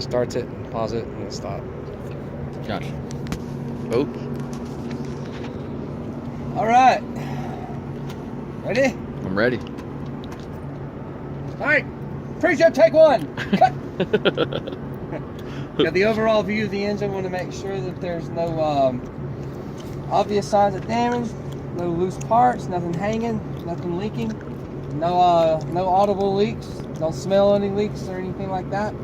starts it, pause it, and then stop. Gotcha. Oh. All right. Ready? I'm ready. All right. Pre-show take one. Cut. Got the overall view of the engine. Want to make sure that there's no obvious signs of damage, no loose parts, nothing hanging, nothing leaking, no audible leaks. Don't smell any leaks or anything like that.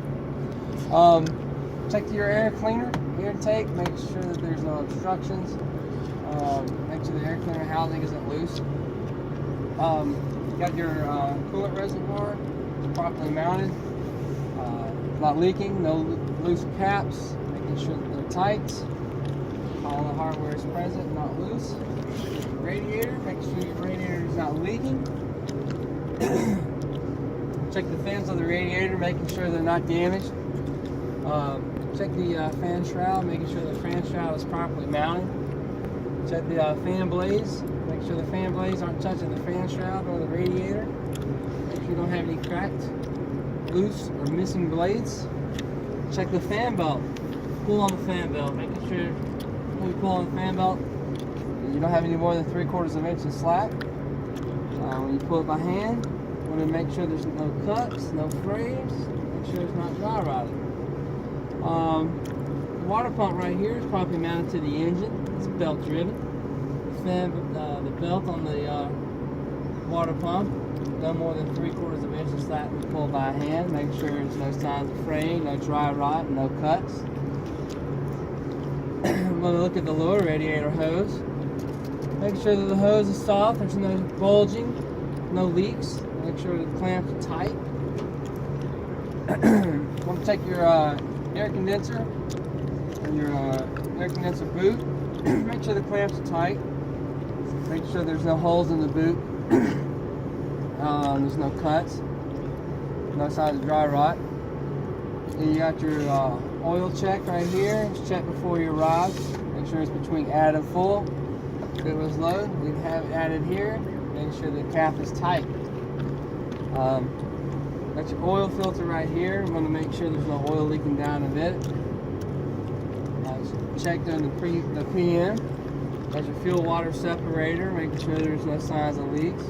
Check your air cleaner, air intake. Make sure that there's no obstructions. Make sure the air cleaner housing isn't loose. Got your coolant reservoir properly mounted, not leaking, no loose caps, making sure that they're tight. All the hardware is present, not loose. Radiator, make sure your radiator is not leaking. Check the fans on the radiator, making sure they're not damaged. Check the fan shroud, making sure the fan shroud is properly mounted. Check the fan blades, make sure the fan blades aren't touching the fan shroud or the radiator. Make sure you don't have any cracked, loose, or missing blades. Check the fan belt. Pull on the fan belt, making sure when you pull on the fan belt, you don't have any more than 3/4 inch of slack. When you pull it by hand, you want to make sure there's no cuts, no frays, make sure it's not dry rotted. The water pump right here is properly mounted to the engine. It's belt driven. The belt on the water pump, no more than 3/4 inch of slack when you pull by hand. Make sure there's no signs of fraying, no dry rot, no cuts. I'm going to look at the lower radiator hose. Make sure that the hose is soft, there's no bulging, no leaks. Make sure the clamps are tight. Want to take your air condenser and your air condenser boot. Make sure the clamps are tight. Make sure there's no holes in the boot. There's no cuts, no signs of dry rot. And you got your oil check right here. It's checked before you arrive. Make sure it's between add and full. If it was low, we'd have it added here. Make sure the cap is tight. Got your oil filter right here. I'm going to make sure there's no oil leaking down a bit. Check during the PM. Got your fuel water separator, making sure there's no signs of leaks.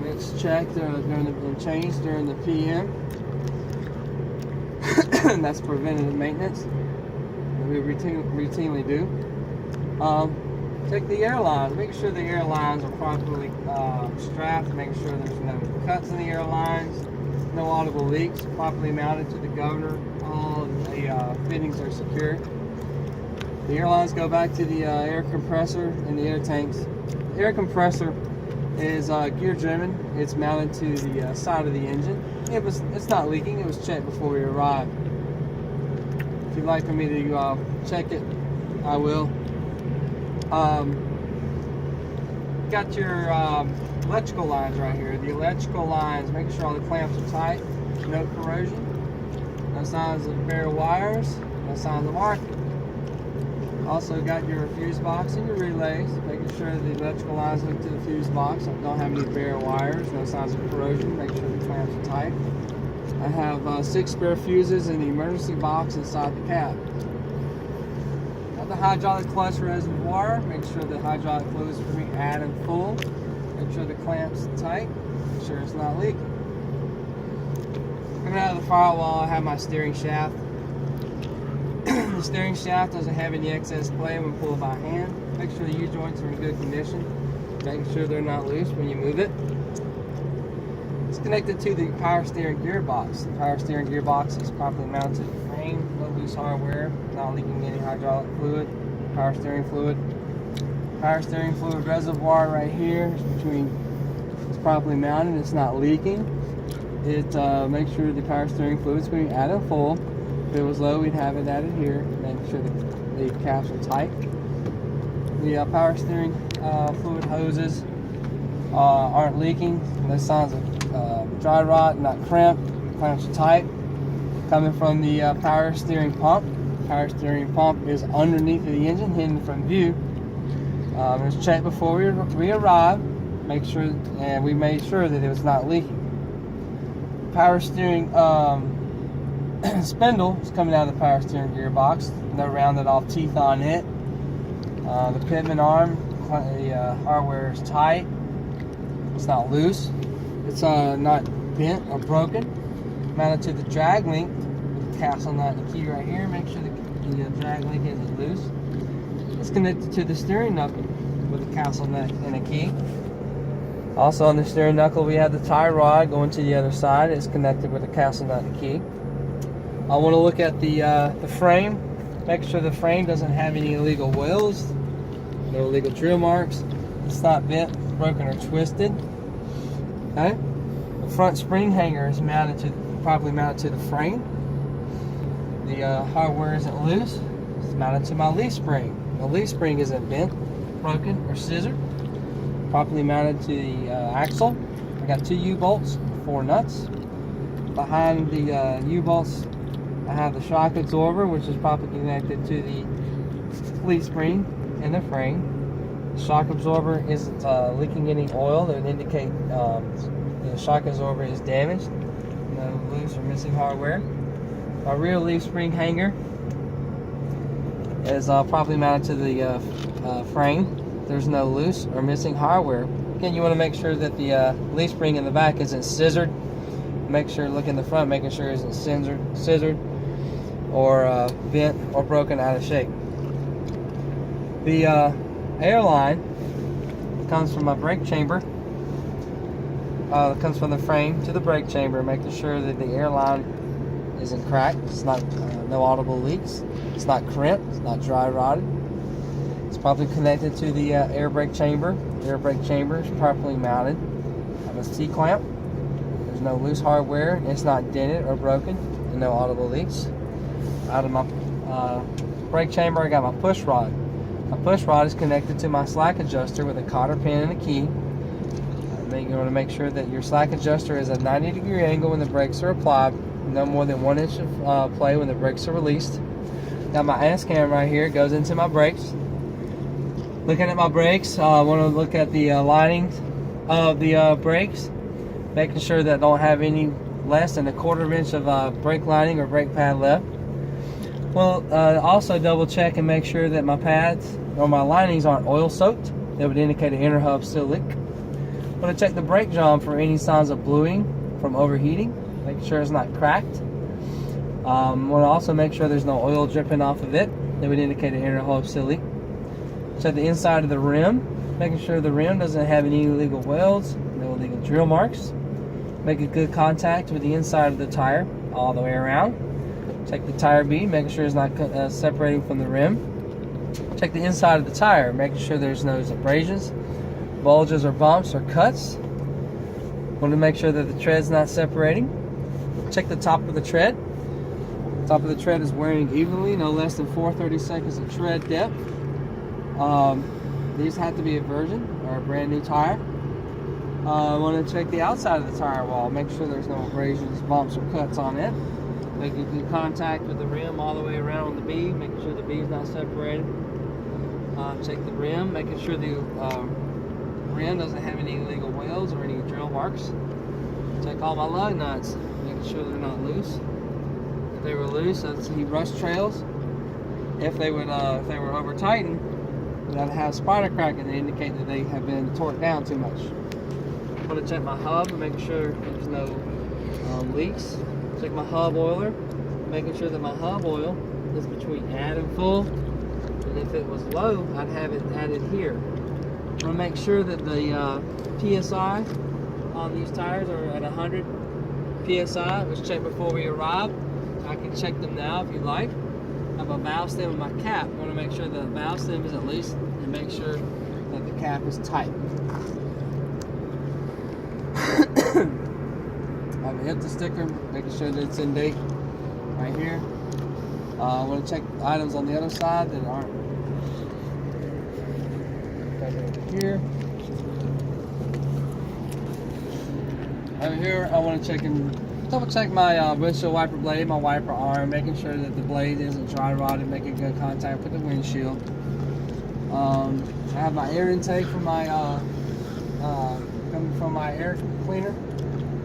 It's checked and changed during the PM. That's preventative maintenance that we routinely do. Check the airlines. Make sure the airlines are properly strapped. Make sure there's no cuts in the airlines, no audible leaks. Properly mounted to the governor. All the fittings are secure. The airlines go back to the air compressor and the air tanks. The air compressor is gear driven. It's mounted to the side of the engine. It's not leaking. It was checked before we arrived. If you'd like for me to check it, I will. Got your electrical lines right here. The electrical lines, make sure all the clamps are tight, no corrosion, no signs of bare wires, no signs of arcing. Also got your fuse box and your relays, making sure the electrical lines hook to the fuse box, don't have any bare wires, no signs of corrosion, make sure the clamps are tight. I have 6 spare fuses in the emergency box inside the cab. Got the hydraulic clutch reservoir, make sure the hydraulic fluid is between add and full, make sure the clamps are tight, make sure it's not leaking. Coming out of the firewall, I have my steering shaft. The steering shaft doesn't have any excess play when pulled by hand. Make sure the U-joints are in good condition. Making sure they're not loose when you move it. It's connected to the power steering gearbox. The power steering gearbox is properly mounted to the frame, no loose hardware, not leaking any hydraulic fluid, power steering fluid. Power steering fluid reservoir right here it's properly mounted, it's not leaking. It makes sure the power steering fluid is going to be added full. If it was low, we'd have it added here, making sure the caps are tight. The power steering fluid hoses aren't leaking, no signs of dry rot, not cramped, clamps are tight. Coming from the power steering pump. Power steering pump is underneath the engine, hidden from view. It was checked before we arrived, and we made sure that it was not leaking. Power steering spindle is coming out of the power steering gearbox. No rounded off teeth on it. The pivot arm, the hardware is tight. It's not loose. It's not bent or broken. Mounted to the drag link with the castle nut and key right here. Make sure the drag link isn't loose. It's connected to the steering knuckle with a castle nut and a key. Also on the steering knuckle we have the tie rod going to the other side. It's connected with a castle nut and key. I want to look at the frame. Make sure the frame doesn't have any illegal wheels, no illegal drill marks. It's not bent, broken, or twisted. Okay. The front spring hanger is properly mounted to the frame. The hardware isn't loose. It's mounted to my leaf spring. The leaf spring isn't bent, broken, or scissored. Properly mounted to the axle. I got 2 U-bolts, 4 nuts. Behind the U-bolts, I have the shock absorber, which is properly connected to the leaf spring and the frame. The shock absorber isn't leaking any oil. That would indicate the shock absorber is damaged. No loose or missing hardware. My rear leaf spring hanger is properly mounted to the frame. There's no loose or missing hardware. Again, you want to make sure that the leaf spring in the back isn't scissored. Make sure, look in the front, making sure it isn't scissored or bent or broken out of shape. The airline comes from my brake chamber. Comes from the frame to the brake chamber, making sure that the airline isn't cracked. It's not no audible leaks. It's not crimped. It's not dry rotted. It's properly connected to the air brake chamber. The air brake chamber is properly mounted. I have a C-clamp. There's no loose hardware. It's not dented or broken, and no audible leaks. Out of my brake chamber, I got my push rod. My push rod is connected to my slack adjuster with a cotter pin and a key. You want to make sure that your slack adjuster is at a 90-degree angle when the brakes are applied, no more than 1 inch of play when the brakes are released. Got my ANS cam right here, goes into my brakes. Looking at my brakes, I want to look at the lining of the brakes, making sure that I don't have any less than 1/4 inch of brake lining or brake pad left. Well, also double check and make sure that my pads or my linings aren't oil soaked. That would indicate an inner hub still leak. I'm going to check the brake drum for any signs of bluing from overheating. Make sure it's not cracked. Want to also make sure there's no oil dripping off of it. That would indicate an inner hub still leak. Check the inside of the rim, making sure the rim doesn't have any illegal welds, no illegal drill marks. Make a good contact with the inside of the tire all the way around. Check the tire bead, making sure it's not separating from the rim. Check the inside of the tire, making sure there's no abrasions, bulges or bumps or cuts. Want to make sure that the tread's not separating. Check the top of the tread. Top of the tread is wearing evenly, no less than 4/32 of tread depth. These have to be a virgin or a brand new tire. I want to check the outside of the tire wall, make sure there's no abrasions, bumps, or cuts on it. Making good contact with the rim all the way around on the bead, making sure the bead's not separated. Check the rim, making sure the rim doesn't have any illegal welds or any drill marks. Check all my lug nuts, making sure they're not loose. If they were loose, I'd see rust trails. If they were over tightened, then I'd have spider cracking to indicate that they have been torqued down too much. I'm going to check my hub and make sure there's no leaks. Check my hub oiler, making sure that my hub oil is between add and full. And if it was low, I'd have it added here. I'm going to make sure that the PSI on these tires are at 100 PSI. It was checked before we arrived. I can check them now if you like. I have a valve stem in my cap. I want to make sure the valve stem isn't loose and make sure that the cap is tight. I have a hit the sticker, making sure that it's in date right here. I want to check items on the other side that aren't over here. Over here, I want to check and double check my windshield wiper blade, my wiper arm, making sure that the blade isn't dry rotted, making good contact with the windshield. I have my air intake from my coming from my air cleaner.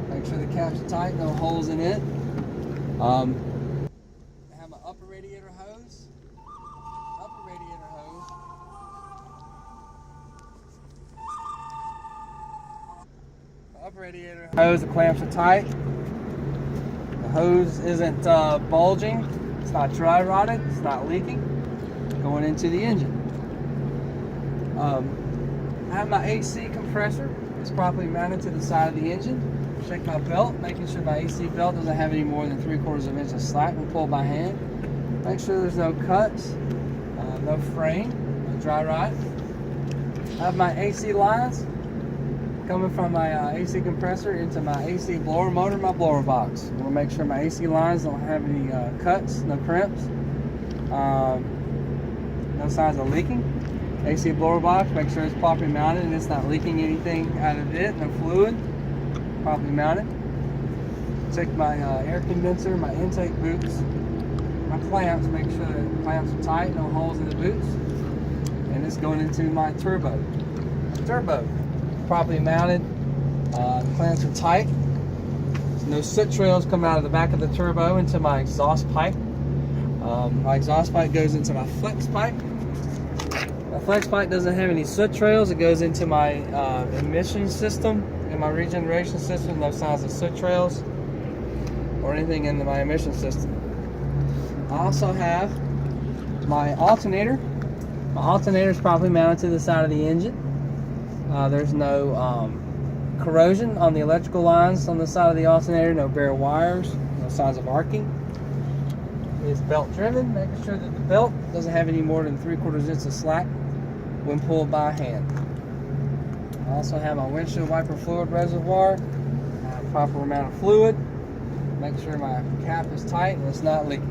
Make sure the caps are tight, no holes in it. radiator hose, the clamps are tight. The hose isn't bulging. It's not dry rotted. It's not leaking. Going into the engine. I have my AC compressor. It's properly mounted to the side of the engine. Check my belt, making sure my AC belt doesn't have any more than 3/4 of an inch of slack when pulled by hand. Make sure there's no cuts, no fraying, no dry rot. I have my AC lines coming from my AC compressor into my AC blower motor, my blower box. We'll make sure my AC lines don't have any cuts, no crimps, no signs of leaking. AC blower box, make sure it's properly mounted and it's not leaking anything out of it, no fluid, properly mounted. Check my air condenser, my intake boots, my clamps, make sure the clamps are tight, no holes in the boots. And it's going into my turbo. Turbo, properly mounted, the clamps are tight. There's no soot trails come out of the back of the turbo into my exhaust pipe. My exhaust pipe goes into my flex pipe. My flex pipe doesn't have any soot trails. It goes into my emission system and my regeneration system. No signs of soot trails or anything into my emission system. I also have my alternator. My alternator is properly mounted to the side of the engine. There's no corrosion on the electrical lines on the side of the alternator. No bare wires. No signs of arcing. It's belt driven, making sure that the belt doesn't have any more than 3/4 inch of slack when pulled by hand. I also have my windshield wiper fluid reservoir, proper amount of fluid, make sure my cap is tight and it's not leaking.